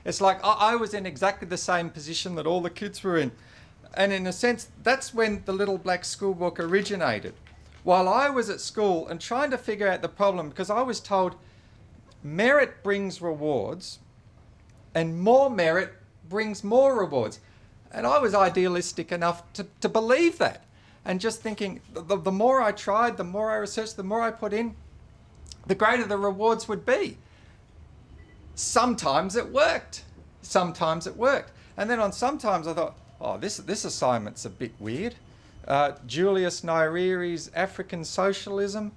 It's like I was in exactly the same position that all the kids were in. And in a sense, that's when the Little Black Schoolbook originated. While I was at school and trying to figure out the problem, because I was told merit brings rewards and more merit brings more rewards. And I was idealistic enough to believe that. And just thinking, the more I tried, the more I researched, the more I put in, the greater the rewards would be. Sometimes it worked. Sometimes it worked. And then on sometimes I thought, oh, this assignment's a bit weird. Julius Nyereri's African Socialism.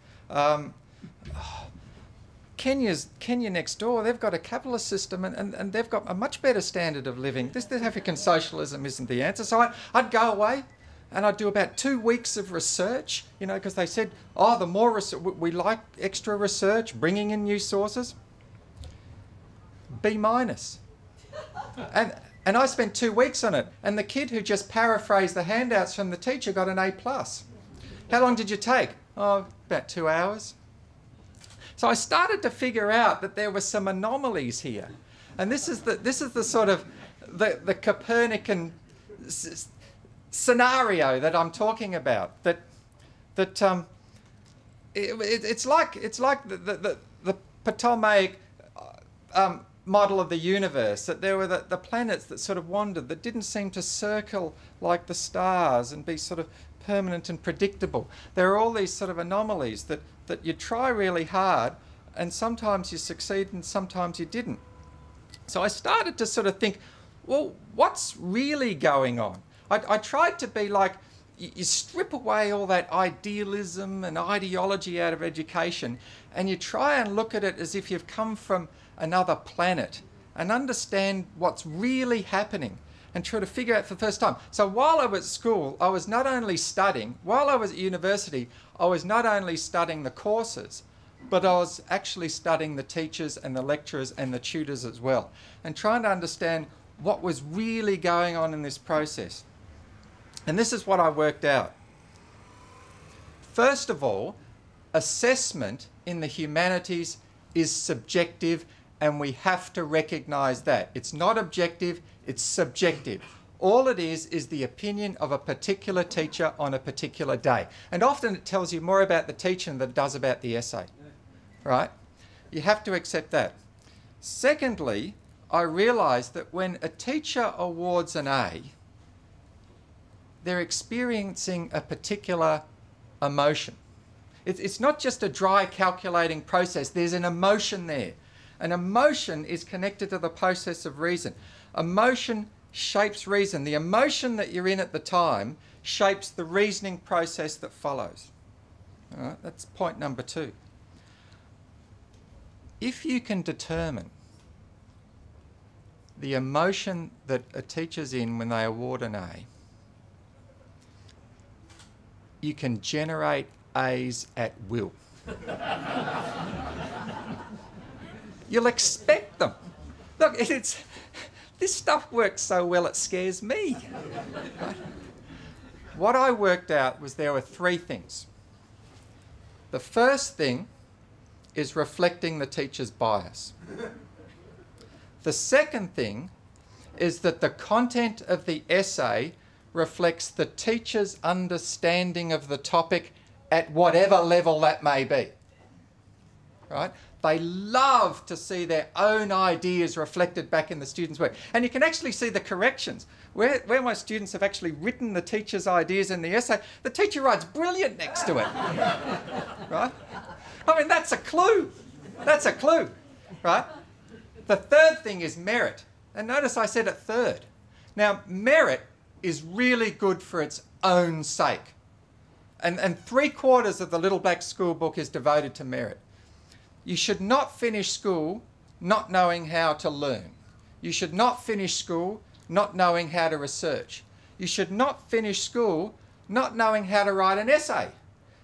Kenya next door, they've got a capitalist system and they've got a much better standard of living. This African socialism isn't the answer. So I'd go away and I'd do about 2 weeks of research, you know, because they said, oh, the more research, we like extra research, bringing in new sources. B-. And I spent 2 weeks on it. And the kid who just paraphrased the handouts from the teacher got an A+. How long did you take? Oh, about 2 hours. So I started to figure out that there were some anomalies here. And this is the sort of the Copernican scenario that I'm talking about. It's like the Ptolemaic model of the universe, that there were the planets that sort of wandered, that didn't seem to circle like the stars and be sort of permanent and predictable. There are all these sort of anomalies that you try really hard and sometimes you succeed and sometimes you didn't. So I started to sort of think, well, what's really going on? I tried to be like, you strip away all that idealism and ideology out of education and you try and look at it as if you've come from another planet and understand what's really happening and try to figure out for the first time. So while I was at school, I was not only studying, while I was at university, I was not only studying the courses, but I was actually studying the teachers and the lecturers and the tutors as well, and trying to understand what was really going on in this process. And this is what I worked out. First of all, assessment in the humanities is subjective, and we have to recognise that. It's not objective, it's subjective. All it is the opinion of a particular teacher on a particular day. And often it tells you more about the teacher than it does about the essay, right? You have to accept that. Secondly, I realised that when a teacher awards an A, they're experiencing a particular emotion. It's not just a dry calculating process, there's an emotion there. An emotion is connected to the process of reason. Emotion shapes reason. The emotion that you're in at the time shapes the reasoning process that follows. All right, that's point number 2. If you can determine the emotion that a teacher's in when they award an A, you can generate A's at will. You'll expect them. Look, this stuff works so well it scares me. Right? What I worked out was there were 3 things. The first thing is reflecting the teacher's bias. The second thing is that the content of the essay reflects the teacher's understanding of the topic at whatever level that may be. Right? They love to see their own ideas reflected back in the students' work. And you can actually see the corrections. Where my students have actually written the teacher's ideas in the essay, the teacher writes brilliant next to it. Right? I mean, that's a clue. That's a clue. Right? The third thing is merit. And notice I said it third. Now, merit is really good for its own sake. And 3/4 of the Little Black Schoolbook is devoted to merit. You should not finish school not knowing how to learn. You should not finish school not knowing how to research. You should not finish school not knowing how to write an essay.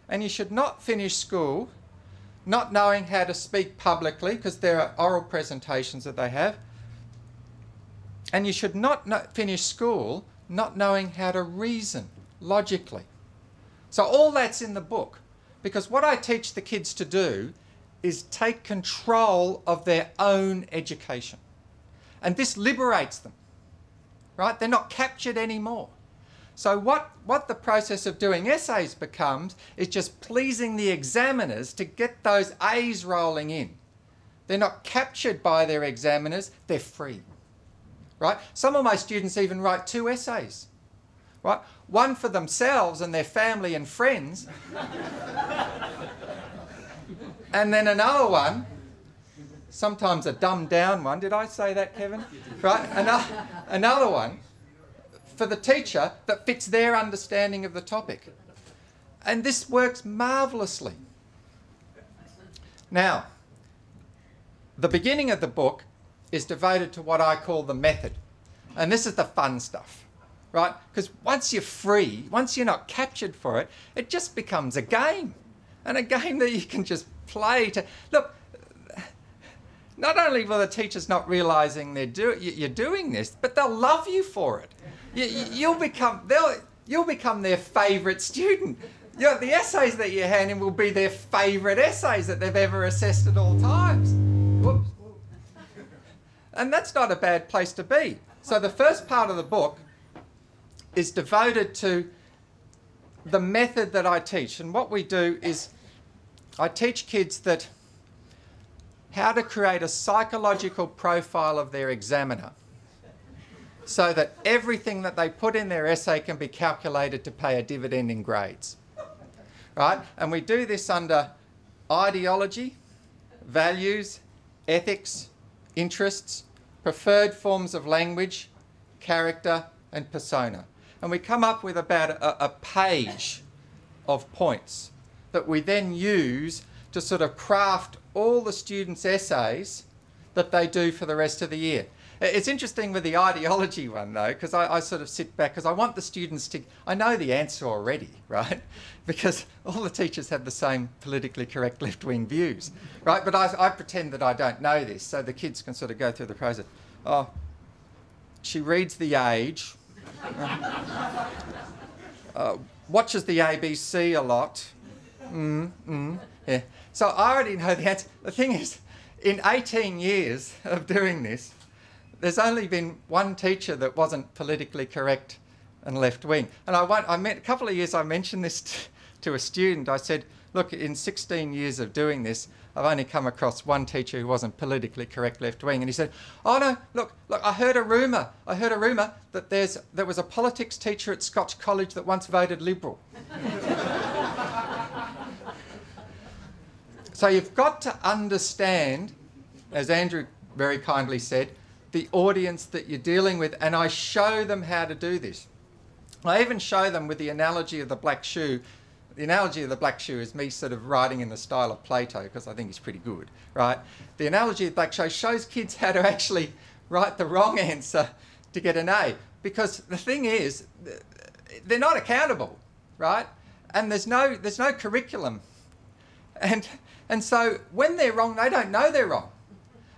And you should not finish school not knowing how to speak publicly, because there are oral presentations that they have. And you should not finish school not knowing how to reason logically. So all that's in the book, because what I teach the kids to do is take control of their own education. And this liberates them, right? They're not captured anymore. So what the process of doing essays becomes is just pleasing the examiners to get those A's rolling in. They're not captured by their examiners, they're free, right? Some of my students even write 2 essays, right? One for themselves and their family and friends, and then another one, sometimes a dumbed down one. Did I say that, Kevin? Right? Another one for the teacher that fits their understanding of the topic. And this works marvellously. Now, the beginning of the book is devoted to what I call the method. And this is the fun stuff, right? Because once you're free, once you're not captured for it, it just becomes a game. And a game that you can just play to... Look, not only will the teachers not realising you're doing this, but they'll love you for it. You'll become their favourite student. The essays that you hand in will be their favourite essays that they've ever assessed at all times. Whoops. And that's not a bad place to be. So the first part of the book is devoted to the method that I teach. And what we do is I teach kids how to create a psychological profile of their examiner so that everything that they put in their essay can be calculated to pay a dividend in grades, right? And we do this under ideology, values, ethics, interests, preferred forms of language, character and persona. And we come up with about a page of points that we then use to sort of craft all the students' essays that they do for the rest of the year. It's interesting with the ideology one though, because I sort of sit back because I want the students to... I know the answer already, right? Because all the teachers have the same politically correct left-wing views, right? But I pretend that I don't know this, so the kids can sort of go through the process. Oh, she reads The Age, watches the ABC a lot. Yeah. So I already know the answer. The thing is, in 18 years of doing this, there's only been one teacher that wasn't politically correct and left-wing. And a couple of years I mentioned this to a student. I said, look, in 16 years of doing this, I've only come across one teacher who wasn't politically correct left-wing. And he said, oh no, look, I heard a rumour that there was a politics teacher at Scotch College that once voted Liberal. So you've got to understand, as Andrew very kindly said, the audience that you're dealing with, and I show them how to do this. I even show them with the analogy of the black shoe. The analogy of the black shoe is me sort of writing in the style of Plato, because I think he's pretty good, right? The analogy of the black shoe shows kids how to actually write the wrong answer to get an A, because the thing is, they're not accountable, right? And there's no curriculum. And so when they're wrong, they don't know they're wrong.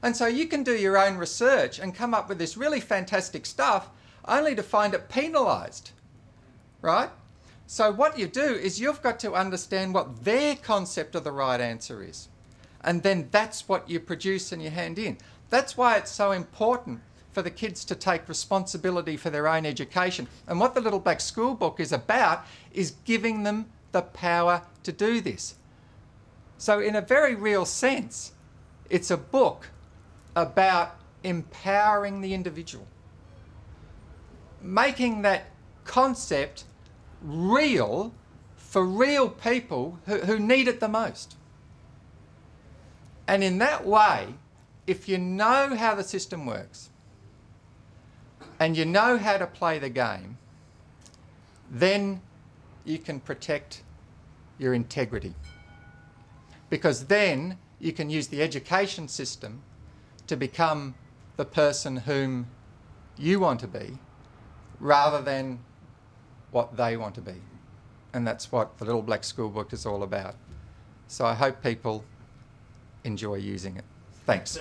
And so you can do your own research and come up with this really fantastic stuff only to find it penalised, right? So what you do is you've got to understand what their concept of the right answer is. And then that's what you produce and you hand in. That's why it's so important for the kids to take responsibility for their own education. And what the Little Black Schoolbook is about is giving them the power to do this. So in a very real sense, it's a book about empowering the individual, making that concept real for real people who need it the most. And in that way, if you know how the system works and you know how to play the game, then you can protect your integrity. Because then you can use the education system to become the person whom you want to be rather than what they want to be. And that's what the Little Black Schoolbook is all about. So I hope people enjoy using it. Thanks.